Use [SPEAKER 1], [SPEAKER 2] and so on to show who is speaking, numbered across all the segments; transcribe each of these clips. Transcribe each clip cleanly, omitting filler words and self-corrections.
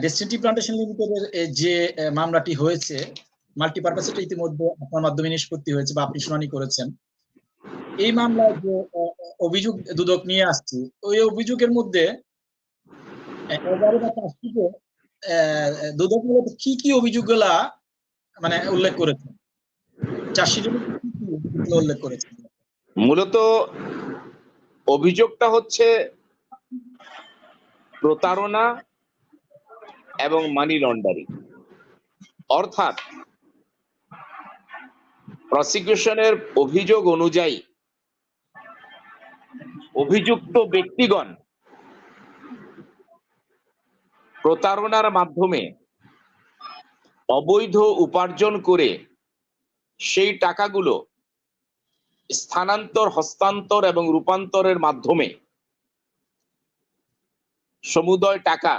[SPEAKER 1] Destiny plantation লিমিটেডের যে মামলাটি হয়েছে, মাল্টিপারপাস, এটা ইতিমধ্যে আপনার মাধ্যমে নিষ্পত্তি হয়েছে বা আপনি শুনানি করেছেন। এই মামলায় যে অভিযোগ দুদক নিয়ে আসছে, ওই অভিযোগের মধ্যে 11 বা 5টিতে দুদক মূলত কি কি অভিযোগগুলা মানে উল্লেখ করেছে, চার্জশিটের মধ্যে কি কি অভিযোগগুলো উল্লেখ করেছে?
[SPEAKER 2] মূলত অভিযোগটা হচ্ছে প্রতারণা এবং মানি লন্ডারিং। অর্থাৎ প্রসিকিউশনের অভিযোগ অনুযায়ী অভিযুক্ত ব্যক্তিগণ প্রতারণার মাধ্যমে অবৈধ উপার্জন করে সেই টাকাগুলো স্থানান্তর, হস্তান্তর এবং রূপান্তরের মাধ্যমে সমুদয় টাকা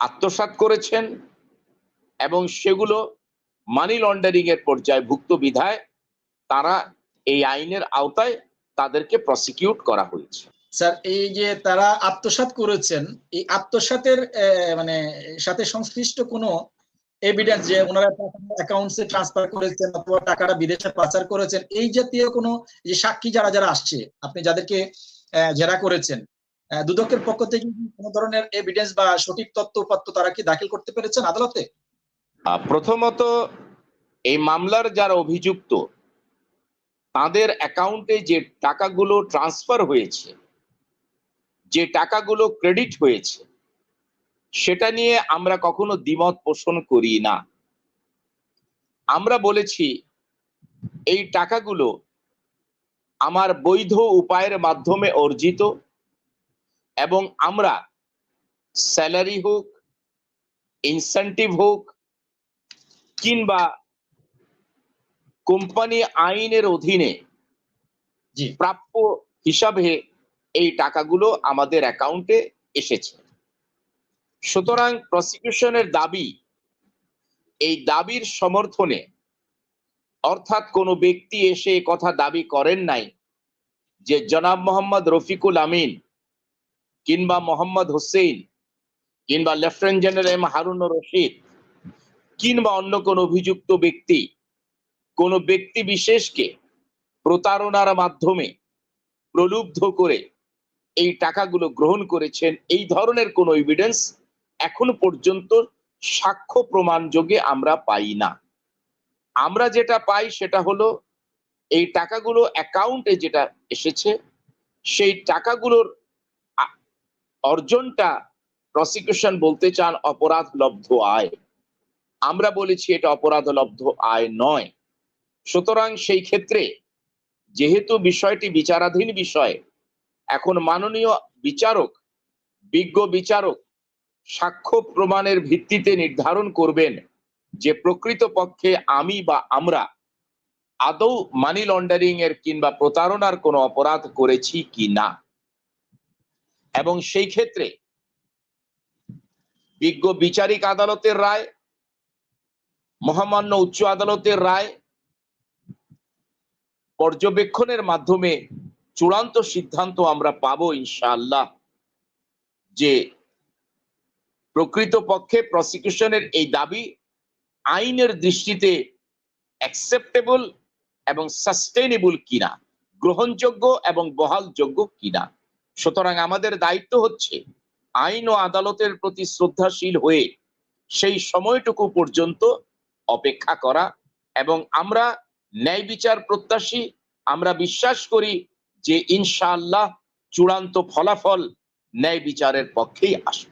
[SPEAKER 2] আত্মসাৎ করেছেন এবং সেগুলো মানি লন্ডারিং এর পর্যায়ভুক্ত বিধায় তারা এই আইনের আওতায় তাদেরকে প্রসিকিউট করা হয়েছে।
[SPEAKER 1] স্যার, এই যে তারা আত্মসাৎ করেছেন, এই আত্মসাতের মানে সাথে সংশ্লিষ্ট কোনো এভিডেন্স যে ওনারা অ্যাকাউন্টসে ট্রান্সফার করেছেন অথবা টাকাটা বিদেশে পাচার করেছেন, এই জাতীয় কোনো যে সাক্ষী যারা যারা আসছে, আপনি যাদেরকে জেরা করেছেন, দুদকের পক্ষ থেকে কোনো ধরনের এভিডেন্স বা সঠিক তথ্য উপাত্ত তারা কি দাখিল করতে পেরেছেন আদালতে?
[SPEAKER 2] প্রথমত, এই মামলার যারা অভিযুক্ত তাদের অ্যাকাউন্টে যে টাকাগুলো ট্রান্সফার হয়েছে, যে টাকাগুলো ক্রেডিট হয়েছে, সেটা নিয়ে আমরা কখনো দ্বিমত পোষণ করি না। আমরা বলেছি এই টাকাগুলো আমার বৈধ উপায়ের মাধ্যমে অর্জিত এবং আমরা স্যালারি হোক, ইনসেন্টিভ হোক কিংবা কোম্পানি আইনের অধীনে প্রাপ্য হিসাবে এই টাকাগুলো আমাদের অ্যাকাউন্টে এসেছে। সুতরাং প্রসিকিউশনের দাবি, এই দাবির সমর্থনে, অর্থাৎ কোনো ব্যক্তি এসে কথা দাবি করেন নাই যে জনাব মোহাম্মদ রফিকুল আমিন কিংবা মোহাম্মদ হোসেন কিংবা lieutenant general M Harunur Rashid কিংবা অন্য কোন অভিযুক্ত ব্যক্তি কোন ব্যক্তি বিশেষকে প্রতারণার মাধ্যমে প্রলুব্ধ করে এই টাকাগুলো গ্রহণ করেছেন, এই ধরনের কোনো এভিডেন্স এখন পর্যন্ত সাক্ষ্য প্রমাণযোগ্যে আমরা পাই না। আমরা যেটা পাই সেটা হলো এই টাকাগুলো অ্যাকাউন্টে যেটা এসেছে, সেই টাকাগুলোর অর্জনটা প্রসিকিউশন বলতে চান অপরাধলব্ধ আয়। আমরা বলেছি এটা অপরাধলব্ধ আয় নয়। সুতরাং সেই ক্ষেত্রে যেহেতু বিষয়টি বিচারাধীন বিষয়, এখন মাননীয় বিচারক, বিজ্ঞ বিচারক সাক্ষ্য প্রমাণের ভিত্তিতে নির্ধারণ করবেন যে প্রকৃতপক্ষে আমি বা আমরা আদৌ মানি লন্ডারিং এর কিংবা প্রতারণার কোনো অপরাধ করেছি কি না। এবং সেই ক্ষেত্রে বিজ্ঞ বিচারিক আদালতের রায়, মহামান্য উচ্চ আদালতের রায় পর্যবেক্ষণের মাধ্যমে চূড়ান্ত সিদ্ধান্ত আমরা পাবো ইনশাআল্লাহ যে প্রকৃতপক্ষে প্রসিকিউশনের এই দাবি আইনের দৃষ্টিতে অ্যাকসেপ্টেবল এবং সাস্টেইনেবল কিনা, গ্রহণযোগ্য এবং বহালযোগ্য কিনা। সুতরাং আমাদের দায়িত্ব হচ্ছে আইন ও আদালতের প্রতি শ্রদ্ধাশীল হয়ে সেই সময়টুকু পর্যন্ত অপেক্ষা করা এবং আমরা ন্যায় বিচার প্রত্যাশী। আমরা বিশ্বাস করি যে ইনশাআল্লাহ চূড়ান্ত ফলাফল ন্যায় বিচারের পক্ষেই আসবে।